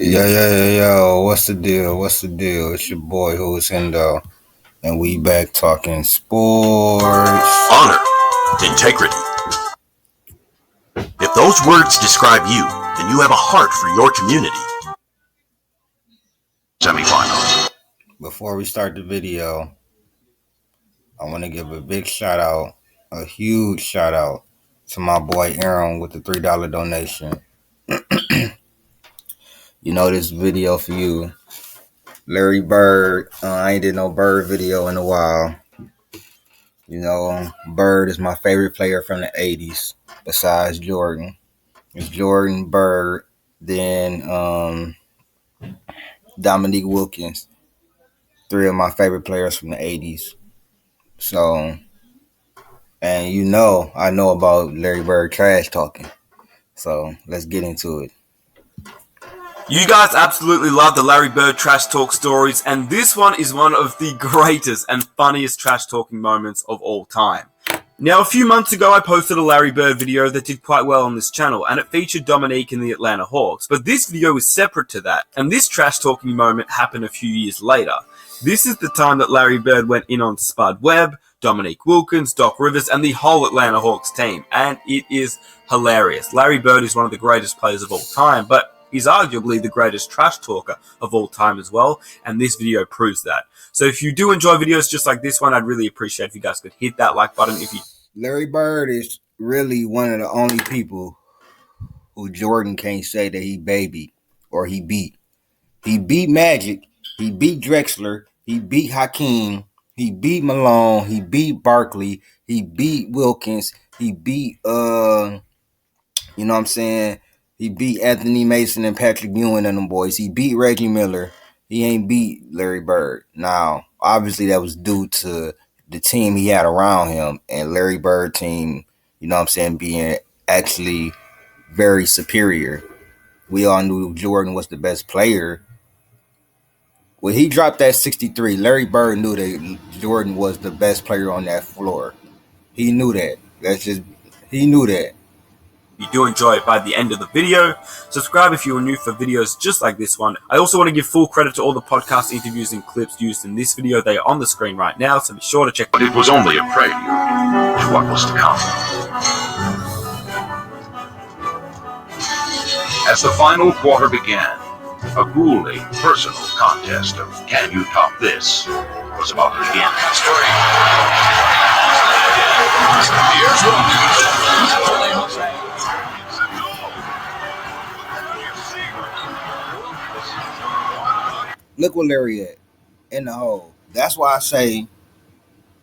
Yo. What's the deal? What's the deal? It's your boy Who's Hendo, and we back talking sports. Honor, integrity. If those words describe you, then you have a heart for your community. Semifinals. Before we start the video, I want to give a big shout out, a huge shout out to my boy Aaron with the $3 donation. You know this video for you. Larry Bird, I ain't did no Bird video in a while. You know, Bird is my favorite player from the 80s, besides Jordan. It's Jordan, Bird, then Dominique Wilkins. Three of my favorite players from the 80s. So, and you know, I know about Larry Bird trash talking. So, let's get into it. You guys absolutely love the Larry Bird trash talk stories, and this one is one of the greatest and funniest trash talking moments of all time. Now, a few months ago, I posted a Larry Bird video that did quite well on this channel, and it featured Dominique and the Atlanta Hawks. But this video is separate to that, and this trash talking moment happened a few years later. This is the time that Larry Bird went in on Spud Webb, Dominique Wilkins, Doc Rivers, and the whole Atlanta Hawks team, and it is hilarious. Larry Bird is one of the greatest players of all time, but he's arguably the greatest trash talker of all time as well, and this video proves that. So if you do enjoy videos just like this one, I'd really appreciate if you guys could hit that like button. Larry Bird is really one of the only people who Jordan can't say that he babied or he beat. He beat Magic, he beat Drexler, he beat Hakeem, he beat Malone, he beat Barkley, he beat Wilkins, he beat you know what I'm saying? He beat Anthony Mason and Patrick Ewing and them boys. He beat Reggie Miller. He ain't beat Larry Bird. Now, obviously that was due to the team he had around him and Larry Bird team, you know what I'm saying, being actually very superior. We all knew Jordan was the best player. When he dropped that 63, Larry Bird knew that Jordan was the best player on that floor. He knew that. He knew that. If you do enjoy it by the end of the video, subscribe if you are new for videos just like this one. I also want to give full credit to all the podcast interviews and clips used in this video. They are on the screen right now, so be sure to check. But it was only a prelude to what was to come. As the final quarter began, a grueling personal contest of can you top this was about to begin. Look where Larry at, in the hole. That's why I say,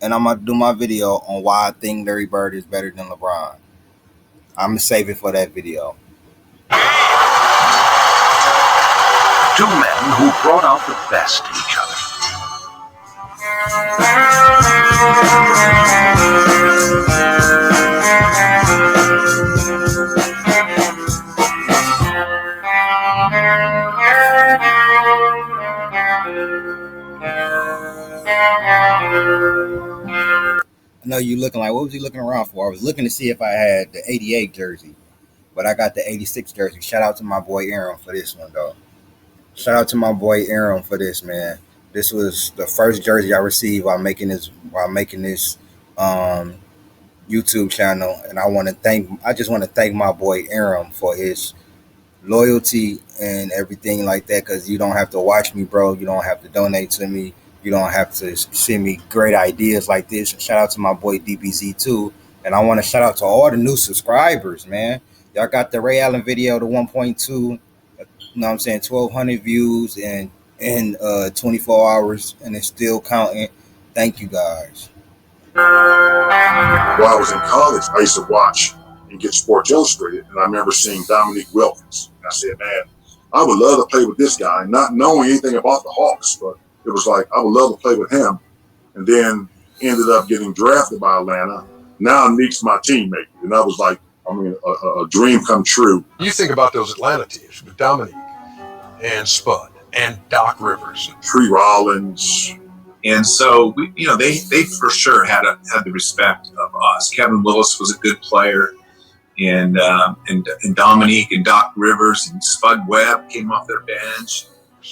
and I'm going to do my video on why I think Larry Bird is better than LeBron. I'm going to save it for that video. Two men who brought out the best in each other. I know you looking like, what was he looking around for? I was looking to see if I had the 88 jersey, but I got the 86 jersey. Shout out to my boy Aaron for this one, though. Shout out to my boy Aaron for this, man. This was the first jersey I received while making this YouTube channel, and I just want to thank my boy Aaron for his loyalty and everything like that, because you don't have to watch me, bro. You don't have to donate to me. You don't have to send me great ideas like this. Shout out to my boy DBZ too. And I want to shout out to all the new subscribers, man. Y'all got the Ray Allen video, the 1.2, you know what I'm saying, 1,200 views in 24 hours, and it's still counting. Thank you, guys. While I was in college, I used to watch and get Sports Illustrated, and I remember seeing Dominique Wilkins. And I said, man, I would love to play with this guy, not knowing anything about the Hawks, but it was like, I would love to play with him. And then ended up getting drafted by Atlanta. Now Nick's my teammate. And that was like, a dream come true. You think about those Atlanta teams with Dominique and Spud and Doc Rivers, Tree Rollins. And so they for sure had the respect of us. Kevin Willis was a good player, and Dominique and Doc Rivers and Spud Webb came off their bench.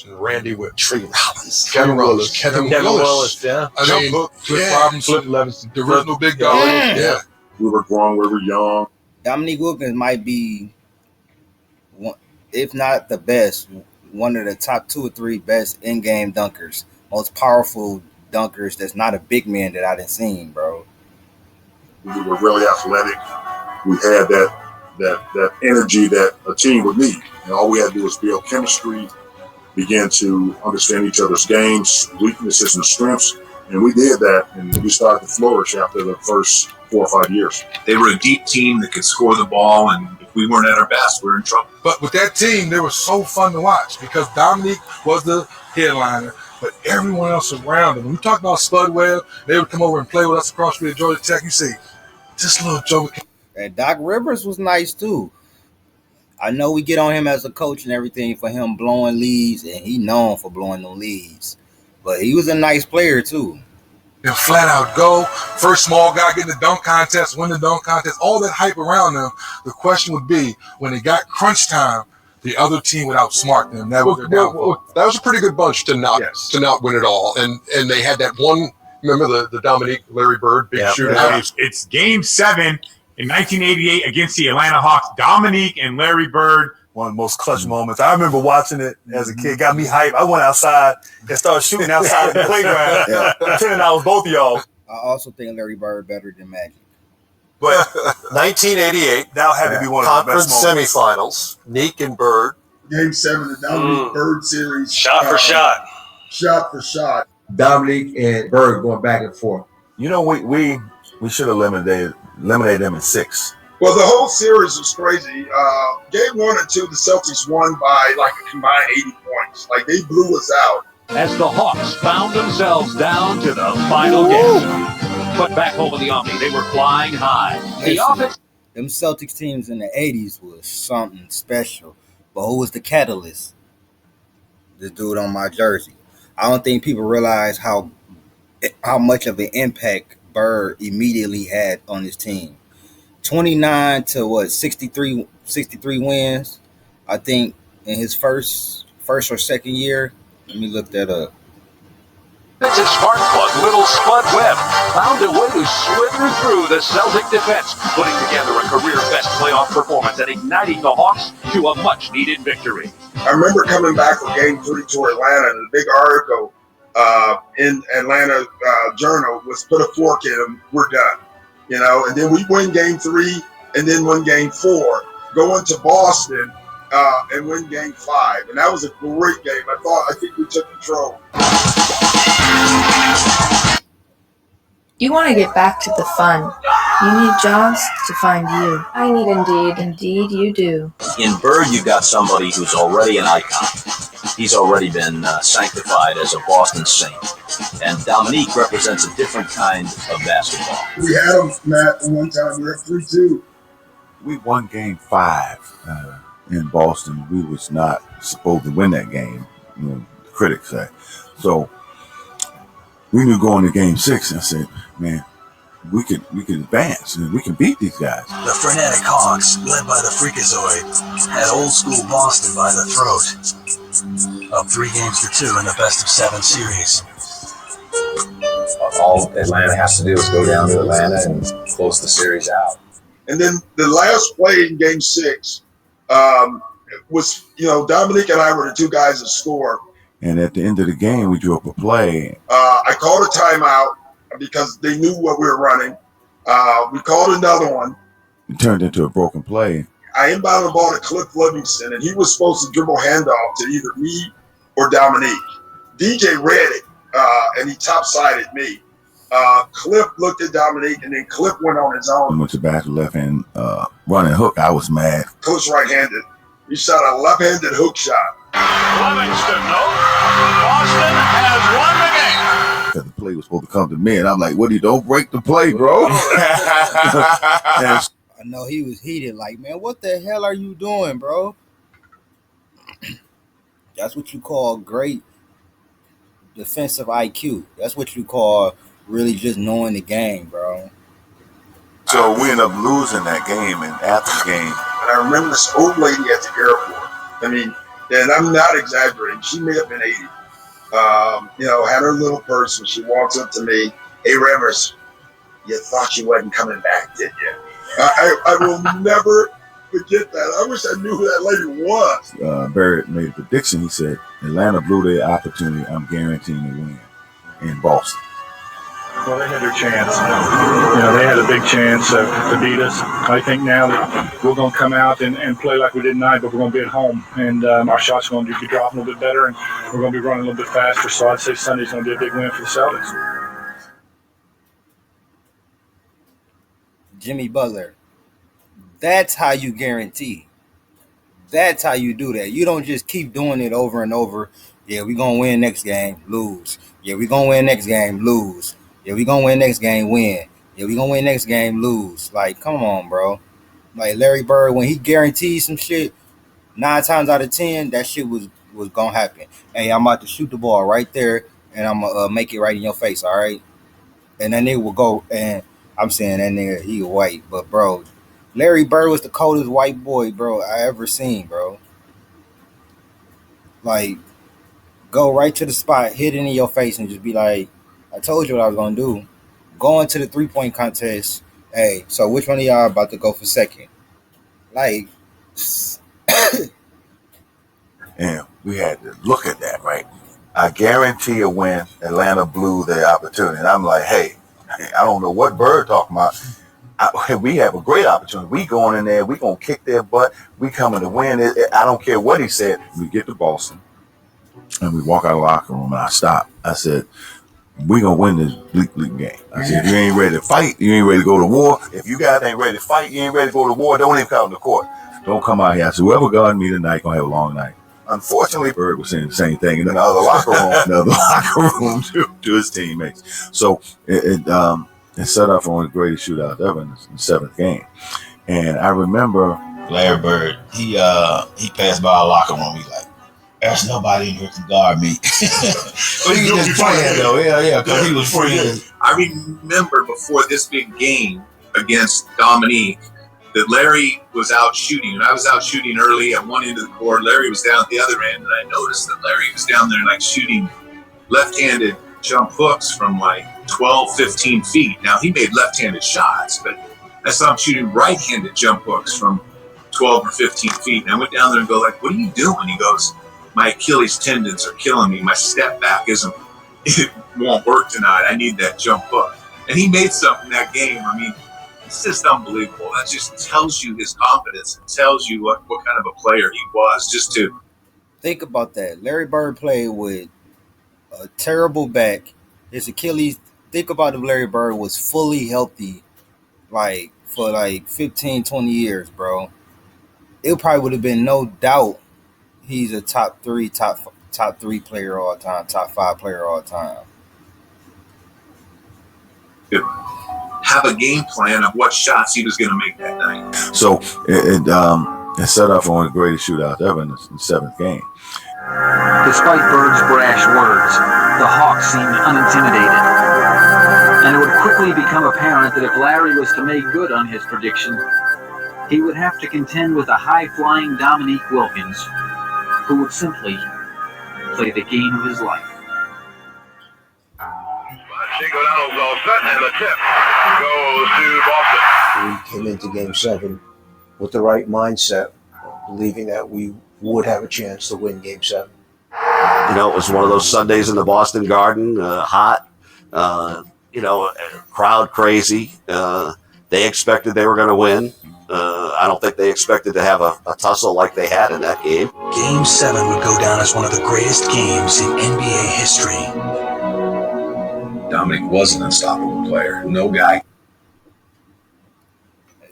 And Randy with Tree Rollins. Kevin Willis. Kevin Willis. Yeah. I mean, Flip Robinson. Flip Levinson. The original big dog. Yeah. We were grown, we were young. Dominique Wilkins might be one, if not the best, one of the top 2 or 3 best in-game dunkers, most powerful dunkers. That's not a big man that I done seen, bro. We were really athletic. We had that energy that a team would need. And all we had to do was build chemistry, begin to understand each other's games, weaknesses and strengths. And we did that, and we started to flourish after the first 4 or 5 years. They were a deep team that could score the ball, and if we weren't at our best, we were in trouble. But with that team, they were so fun to watch because Dominique was the headliner, but everyone else around him. When we talked about Spud Webb, they would come over and play with us across the street at Georgia Tech. You see, this little joker. And Doc Rivers was nice too. I know we get on him as a coach and everything for him blowing leads, and he known for blowing the leads. But he was a nice player too. They'll flat out go. First small guy getting the dunk contest, win the dunk contest, all that hype around them. The question would be, when it got crunch time, the other team would outsmart them. That was their downfall. That was a pretty good bunch to not win it all. And they had that one, remember the Dominique, Larry Bird, big shooter. Yeah. It's Game 7 in 1988 against the Atlanta Hawks. Dominique and Larry Bird. One of the most clutch moments. I remember watching it as a kid. Got me hyped. I went outside and started shooting outside the playground, pretending I was both of y'all. I also think Larry Bird better than Magic. But 1988, That had to be one of the conference best moments. semifinals, Neek and Bird. Game 7 of the Dominique Bird series. Shot for shot. Shot for shot. Dominique and Bird going back and forth. You know, we should have eliminated them in 6. Well, the whole series was crazy. Game 1 and 2, the Celtics won by like a combined 80 points. Like, they blew us out. As the Hawks found themselves down to the final game. But back home in the Omni, they were flying high. The offense. Them Celtics teams in the 80s was something special. But who was the catalyst? The dude on my jersey. I don't think people realize how much of an impact Bird immediately had on his team. 29 to 63 wins, I think, in his first or second year. Let me look that up. It's a spark plug, little Spud Webb found a way to slither through the Celtic defense, putting together a career-best playoff performance and igniting the Hawks to a much-needed victory. I remember coming back from Game 3 to Atlanta, and the big article in Atlanta Journal was put a fork in them, we're done. You know, and then we win Game 3 and then win Game 4, go into Boston and win Game 5. And that was a great game. I think we took control. You want to get back to the fun. You need jobs to find you. I need Indeed. Indeed, you do. In Bird, you got somebody who's already an icon. He's already been sanctified as a Boston Saint. And Dominique represents a different kind of basketball. We had him, Matt, one time. We were up 3-2. We won Game 5 in Boston. We was not supposed to win that game, the critics say. So we knew going to Game 6, and I said, man, we could advance and we can beat these guys. The frenetic Hawks, led by the Freakazoid, had old school Boston by the throat. Up 3 games to 2 in the best of 7 series. All Atlanta has to do is go down to Atlanta and close the series out. And then the last play in Game 6 was, Dominique and I were the 2 guys that scored. And at the end of the game, we drew up a play. I called a timeout because they knew what we were running. We called another one. It turned into a broken play. I inbounded the ball to Cliff Livingston, and he was supposed to dribble handoff to either me or Dominique. DJ read it, and he top-sided me. Cliff looked at Dominique, and then Cliff went on his own. He went to back to left hand running hook. I was mad. Cliff's right-handed. He shot a left-handed hook shot. Livingston, no. Boston has won the game. Because the play was supposed to come to me, and I'm like, don't break the play, bro. I know he was heated, like, man, what the hell are you doing, bro? That's what you call great defensive IQ. That's what you call really just knowing the game, bro. So we ended up losing that game, and after the game, And I remember this old lady at the airport. I mean, and I'm not exaggerating. She may have been 80. Had her little purse, and she walks up to me. Hey, Rivers, you thought you wasn't coming back, did you? I will never forget that. I wish I knew who that lady was. Barrett made a prediction. He said, Atlanta blew their opportunity. I'm guaranteeing a win in Boston. Well, they had their chance. They had a big chance to beat us. I think now that we're going to come out and play like we did tonight, but we're going to be at home. And our shots are going to be dropping a little bit better, and we're going to be running a little bit faster. So I'd say Sunday's going to be a big win for the Celtics. Jimmy Butler. That's how you guarantee. That's how you do that. You don't just keep doing it over and over. Yeah, we're going to win next game, lose. Yeah, we're going to win next game, lose. Yeah, we're going to win next game, win. Yeah, we're going to win next game, lose. Like, come on, bro. Like, Larry Bird, when he guaranteed some shit, 9 times out of 10, that shit was going to happen. Hey, I'm about to shoot the ball right there, and I'm going to make it right in your face, all right? And that nigga will go, and I'm saying that nigga, he white. But, bro, Larry Bird was the coldest white boy, bro, I ever seen, bro. Like, go right to the spot, hit it in your face, and just be like, I told you what I was going to do. Go into the 3-point contest. Hey, so which one of y'all about to go for second? Like, and we had to look at that, right? I guarantee a win. Atlanta blew their opportunity. And I'm like, hey, I don't know what Bird talking about. We have a great opportunity. We going in there. We going to kick their butt. We coming to win. I don't care what he said. We get to Boston, and we walk out of the locker room, and I stopped. I said, we going to win this bleak game. I said, if you ain't ready to fight, you ain't ready to go to war. If you guys ain't ready to fight, you ain't ready to go to war, don't even come to the court. Don't come out here. I said, whoever guarding me tonight going to have a long night. Unfortunately, Bird was saying the same thing in another locker room, to his teammates. So it set up for one of the greatest shootouts ever in the 7th game. And I remember Larry Bird, he passed by our locker room. He's like, there's nobody in here can guard me. But he was just playing though. Yeah, because he was free. I remember before this big game against Dominique that Larry was out shooting, and I was out shooting early at one end of the court. Larry was down at the other end, and I noticed that Larry was down there like shooting left-handed jump hooks from like 12, 15 feet. Now, he made left-handed shots, but I saw him shooting right-handed jump hooks from 12 or 15 feet. And I went down there and go like, what are you doing? He goes, my Achilles tendons are killing me. My step back it won't work tonight. I need that jump hook. And he made something that game. I mean, it's just unbelievable. That just tells you his confidence. It tells you what kind of a player he was. Just to think about that. Larry Bird played with a terrible back. His Achilles, think about if Larry Bird was fully healthy, like, for like 15, 20 years, bro. It probably would have been no doubt he's a top 3 player all time, top 5 player all time. have a game plan of what shots he was going to make that night. So it set up for one of the greatest shootouts ever in the 7th game. Despite Bird's brash words, the Hawks seemed unintimidated. And it would quickly become apparent that if Larry was to make good on his prediction, he would have to contend with a high-flying Dominique Wilkins, who would simply play the game of his life. Shingo Donald's all set, and the tip goes to Boston. We came into Game 7 with the right mindset, believing that we would have a chance to win Game 7. You know, it was one of those Sundays in the Boston Garden, hot, crowd crazy. They expected they were going to win. I don't think they expected to have a tussle like they had in that game. Game 7 would go down as one of the greatest games in NBA history. Dominique was an unstoppable player. No guy.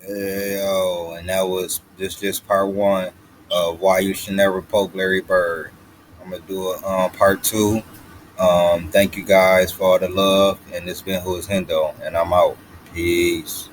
And that was just part 1 of why you should never poke Larry Bird. I'm going to do a part 2. Thank you guys for all the love. And this has been Who is Hendo. And I'm out. Peace.